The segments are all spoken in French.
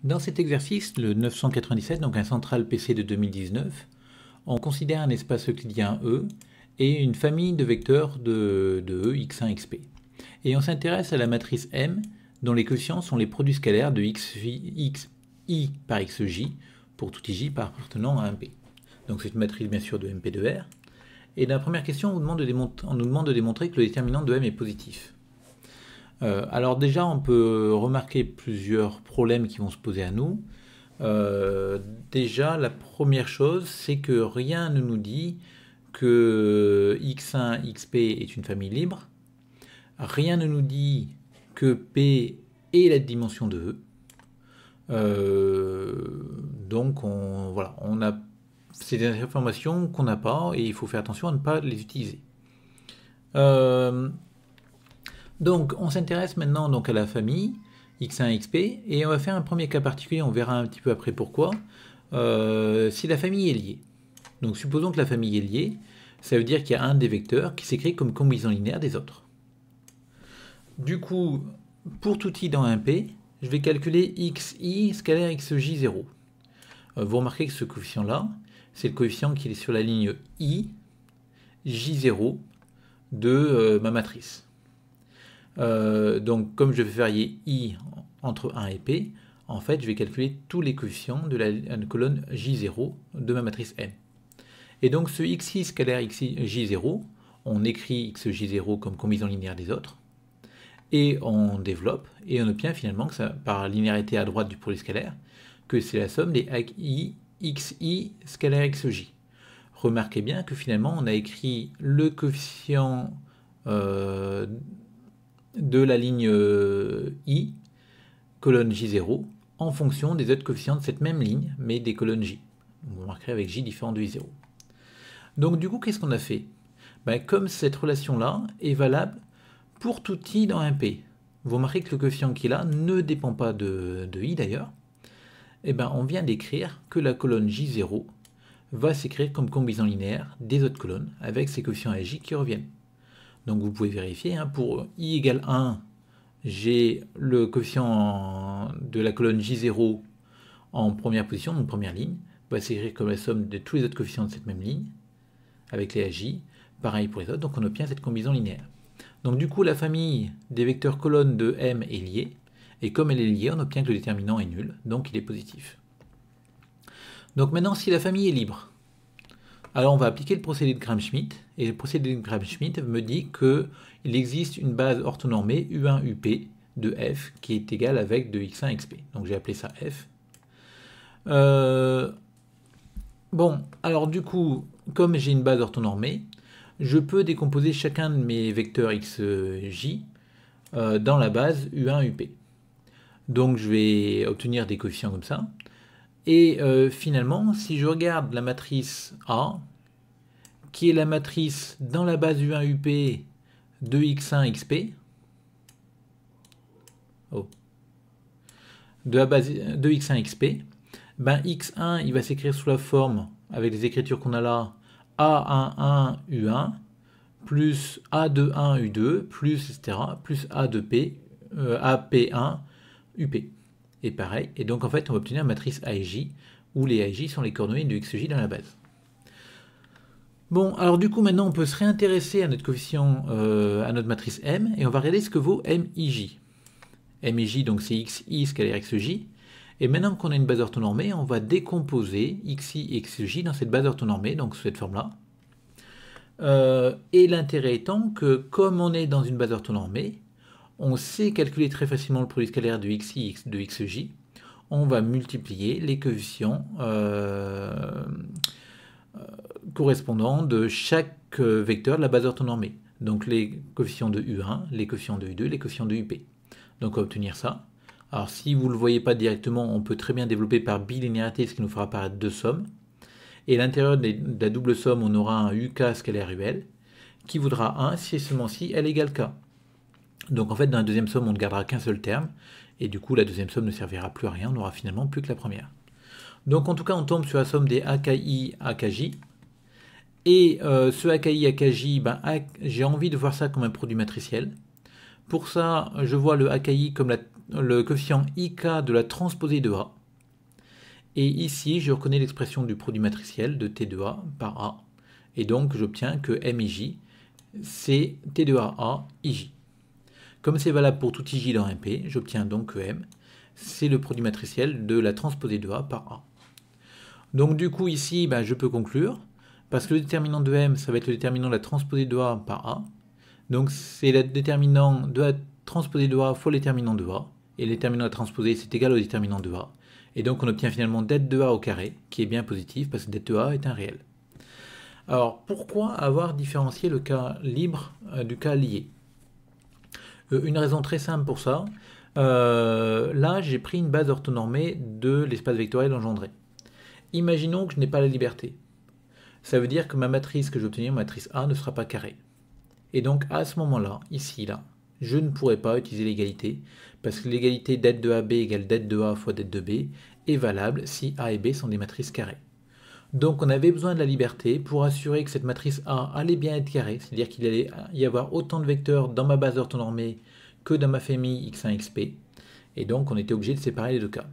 Dans cet exercice, le 997, donc un central PC de 2019, on considère un espace euclidien E et une famille de vecteurs de E, x1, xp. Et on s'intéresse à la matrice M, dont les quotients sont les produits scalaires de xi par xj, pour tout ij appartenant à un P. Donc c'est une matrice bien sûr de MP de R. Et dans la première question, on nous demande de démontrer que le déterminant de M est positif. Alors déjà, on peut remarquer plusieurs problèmes qui vont se poser à nous. Déjà, la première chose, c'est que rien ne nous dit que x1, xp est une famille libre. Rien ne nous dit que P est la dimension de E. Donc, on a ces informations qu'on n'a pas et il faut faire attention à ne pas les utiliser. Donc, on s'intéresse maintenant donc à la famille x1, xp, et on va faire un premier cas particulier, on verra un petit peu après pourquoi. Si la famille est liée. Donc, supposons que la famille est liée, ça veut dire qu'il y a un des vecteurs qui s'écrit comme combinaison linéaire des autres. Du coup, pour tout i dans un P, je vais calculer xi scalaire xj0. Vous remarquez que ce coefficient-là, c'est le coefficient qui est sur la ligne i, j0 de ma matrice. Donc, comme je vais varier i entre 1 et p, en fait, je vais calculer tous les coefficients de la colonne J0 de ma matrice M. Et donc, ce xi scalaire xj0, on écrit xj0 comme combinaison linéaire des autres, et on développe, et on obtient finalement, que ça, par linéarité à droite du produit scalaire, que c'est la somme des xi scalaire xj. Remarquez bien que finalement, on a écrit le coefficient de la ligne I, colonne J0, en fonction des autres coefficients de cette même ligne, mais des colonnes J. Vous remarquerez avec J différent de I0. Donc du coup, qu'est-ce qu'on a fait? Comme cette relation-là est valable pour tout I dans un P, vous remarquez que le coefficient qui est là ne dépend pas de I d'ailleurs, on vient d'écrire que la colonne J0 va s'écrire comme combinaison linéaire des autres colonnes, avec ces coefficients à J qui reviennent. Donc vous pouvez vérifier, pour i égale 1, j'ai le coefficient de la colonne J0 en première position, donc première ligne, va s'écrire comme la somme de tous les autres coefficients de cette même ligne, avec les AJ, pareil pour les autres, donc on obtient cette combinaison linéaire. Donc du coup, la famille des vecteurs colonnes de M est liée, et comme elle est liée, on obtient que le déterminant est nul, donc il est positif. Donc maintenant, si la famille est libre, alors on va appliquer le procédé de Gram-Schmidt, et le procédé de Gram-Schmidt me dit qu'il existe une base orthonormée U1UP de F qui est égale avec de x1 xp. Donc j'ai appelé ça F. Bon, alors du coup, comme j'ai une base orthonormée, je peux décomposer chacun de mes vecteurs xj dans la base U1UP. Donc je vais obtenir des coefficients comme ça. Et finalement, si je regarde la matrice A, qui est la matrice dans la base U1UP de x1 xp, de la base de x1 xp, x1 il va s'écrire sous la forme, avec les écritures qu'on a là, A11 U1, plus A21 U2, plus etc., plus A2P, AP1 UP. Et pareil, et donc en fait on va obtenir une matrice A et J, où les A et J sont les coordonnées de xj dans la base. Bon, alors du coup maintenant on peut se réintéresser à notre coefficient, à notre matrice M, et on va regarder ce que vaut MIJ. MIJ donc c'est xi scalaire xj, et maintenant qu'on a une base orthonormée, on va décomposer xi et xj dans cette base orthonormée, donc sous cette forme-là. Et l'intérêt étant que comme on est dans une base orthonormée, on sait calculer très facilement le produit scalaire de xi et de xj. On va multiplier les coefficients correspondants de chaque vecteur de la base orthonormée. Donc les coefficients de U1, les coefficients de U2, les coefficients de UP. Donc on va obtenir ça. Alors si vous ne le voyez pas directement, on peut très bien développer par bilinéarité, ce qui nous fera apparaître deux sommes. Et à l'intérieur de la double somme, on aura un UK scalaire UL qui vaudra 1 si et seulement si L égale K. Donc en fait, dans la deuxième somme, on ne gardera qu'un seul terme, et du coup, la deuxième somme ne servira plus à rien, on n'aura finalement plus que la première. Donc en tout cas, on tombe sur la somme des AKI, AKJ, et ce AKI, AKJ, j'ai envie de voir ça comme un produit matriciel. Pour ça, je vois le AKI comme la le coefficient IK de la transposée de A. Et ici, je reconnais l'expression du produit matriciel de T de A par A. Et donc, j'obtiens que MIJ, c'est T de A IJ. Comme c'est valable pour tout IJ dans MP, j'obtiens donc que M, c'est le produit matriciel de la transposée de A par A. Donc du coup, ici, je peux conclure, parce que le déterminant de M, ça va être le déterminant de la transposée de A par A. Donc c'est le déterminant de la transposée de A fois le déterminant de A. Et le déterminant de la transposée, c'est égal au déterminant de A. Et donc on obtient finalement det de A au carré, qui est bien positif, parce que det de A est un réel. Alors pourquoi avoir différencié le cas libre du cas lié? Une raison très simple pour ça. Là, j'ai pris une base orthonormée de l'espace vectoriel engendré. Imaginons que je n'ai pas la liberté. Ça veut dire que ma matrice que je vais obtenir, ma matrice A, ne sera pas carrée. Et donc à ce moment-là, ici, là, je ne pourrais pas utiliser l'égalité, parce que l'égalité det de AB égale det de A fois det de B est valable si A et B sont des matrices carrées. Donc on avait besoin de la liberté pour assurer que cette matrice A allait bien être carrée, c'est-à-dire qu'il allait y avoir autant de vecteurs dans ma base orthonormée que dans ma famille x1, xp. Et donc on était obligé de séparer les deux cas.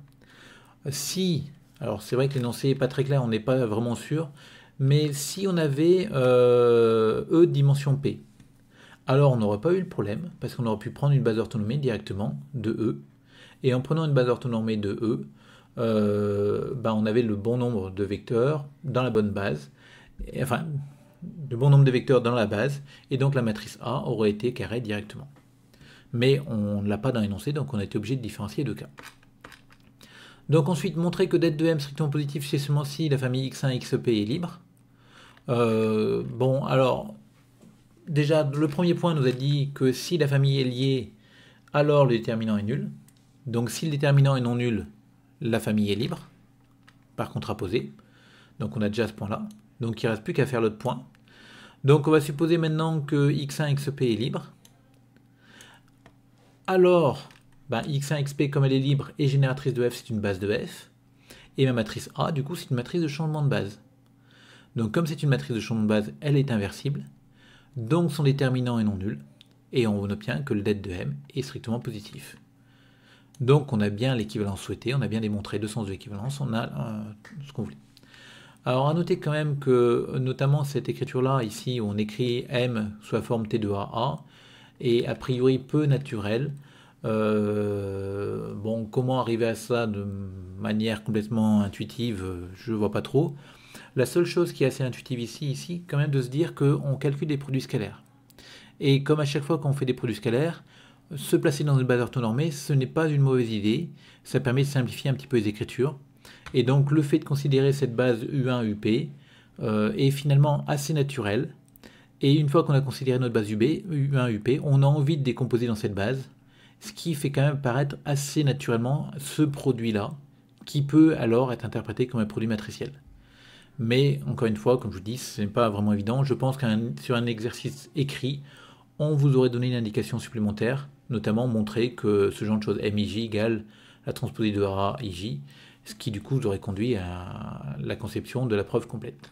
Si, alors c'est vrai que l'énoncé n'est pas très clair, on n'est pas vraiment sûr, mais si on avait E de dimension P, alors on n'aurait pas eu le problème, parce qu'on aurait pu prendre une base orthonormée directement de E, et en prenant une base orthonormée de E, on avait le bon nombre de vecteurs dans la bonne base, enfin, le bon nombre de vecteurs dans la base, et donc la matrice A aurait été carrée directement. Mais on ne l'a pas dans l'énoncé, donc on a été obligé de différencier deux cas. Donc ensuite, montrer que det de M strictement positif, c'est seulement si la famille x1, xp est libre. Alors, déjà, le premier point nous a dit que si la famille est liée, alors le déterminant est nul. Donc si le déterminant est non nul, la famille est libre, par contraposé. Donc on a déjà ce point-là. Donc il ne reste plus qu'à faire l'autre point. Donc on va supposer maintenant que x1, xp est libre. Alors, x1, xp, comme elle est libre et génératrice de f, c'est une base de f. Et ma matrice A, du coup, c'est une matrice de changement de base. Donc comme c'est une matrice de changement de base, elle est inversible. Donc son déterminant est non nul. Et on obtient que le det de M est strictement positif. Donc on a bien l'équivalence souhaitée, on a bien démontré deux sens de l'équivalence, on a ce qu'on voulait. Alors à noter quand même que, notamment cette écriture-là, ici, où on écrit M sous la forme T de A, est a priori peu naturelle. Comment arriver à ça de manière complètement intuitive, je ne vois pas trop. La seule chose qui est assez intuitive ici, quand même de se dire qu'on calcule des produits scalaires. Et comme à chaque fois qu'on fait des produits scalaires, se placer dans une base orthonormée, ce n'est pas une mauvaise idée. Ça permet de simplifier un petit peu les écritures. Et donc le fait de considérer cette base U1, UP est finalement assez naturel. Et une fois qu'on a considéré notre base U1, UP, on a envie de décomposer dans cette base, ce qui fait quand même apparaître assez naturellement ce produit-là, qui peut alors être interprété comme un produit matriciel. Mais encore une fois, comme je vous dis, ce n'est pas vraiment évident. Je pense sur un exercice écrit, on vous aurait donné une indication supplémentaire, notamment montrer que ce genre de choses MIJ égale la transposée de A IJ, ce qui du coup vous aurait conduit à la conception de la preuve complète.